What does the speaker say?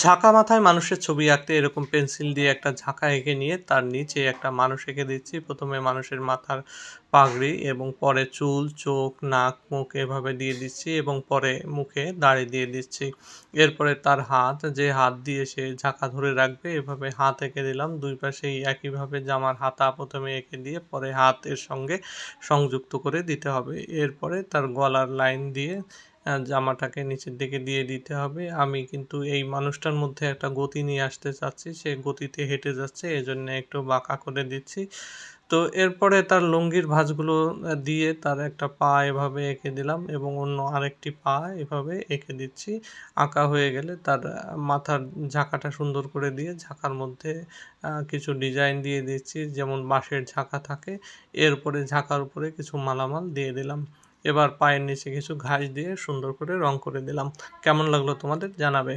ঝাঁকা মাথায় মানুষের ছবি আঁকতে এরকম পেন্সিল দিয়ে একটা ঝাঁকা এঁকে নিয়ে তার নিচে একটা মানুষ এঁকে দিচ্ছি। ১ম এ মানুষের মাথার পাগড়ি এবং পরে চুল, চোখ, নাক, মুখ এভাবে দিয়ে দিচ্ছি এবং পরে মুখে দাড়ি দিয়ে দিচ্ছি। এরপরে তার হাত, যে হাত দিয়ে সে ঝাঁকা ধরে রাখবে এভাবে হাত এঁকে দিলাম। ২ পাশেই একইভাবে জামার হাতা ১ম এ এঁকে দিয়ে পরে হাত এর সঙ্গে সংযুক্ত করে দিতে হবে। এরপরে তার গলার লাইন দিয়ে জামাটাকে নিচের দিকে দিয়ে দিতে হবে। আমি কিন্তু এই মানুষটার মধ্যে একটা গতি নিয়ে আসতে চাচ্ছি। সে গতিতে হেঁটে যাচ্ছে এজন্যে একটু বাঁকা করে দিচ্ছি। তো এরপরে তার লুঙ্গির ভাঁজগুলো দিয়ে তার একটা পা এভাবে এঁকে দিলাম এবং অন্য আরেকটি পা এভাবে এঁকে দিচ্ছি। আঁকা হয়ে গেলে তার মাথার ঝাঁকাটা সুন্দর করে দিয়ে ঝাঁকার মধ্যে কিছু ডিজাইন দিয়ে দিচ্ছি যেমন বাঁশের ঝাঁকা থাকে। এরপরে ঝাঁকার উপরে কিছু মালামাল দিয়ে দিলাম। এবার পায়ের নিচে কিছু ঘাস দিয়ে সুন্দর করে রং করে দিলাম। কেমন লাগলো তোমাদের জানাবে।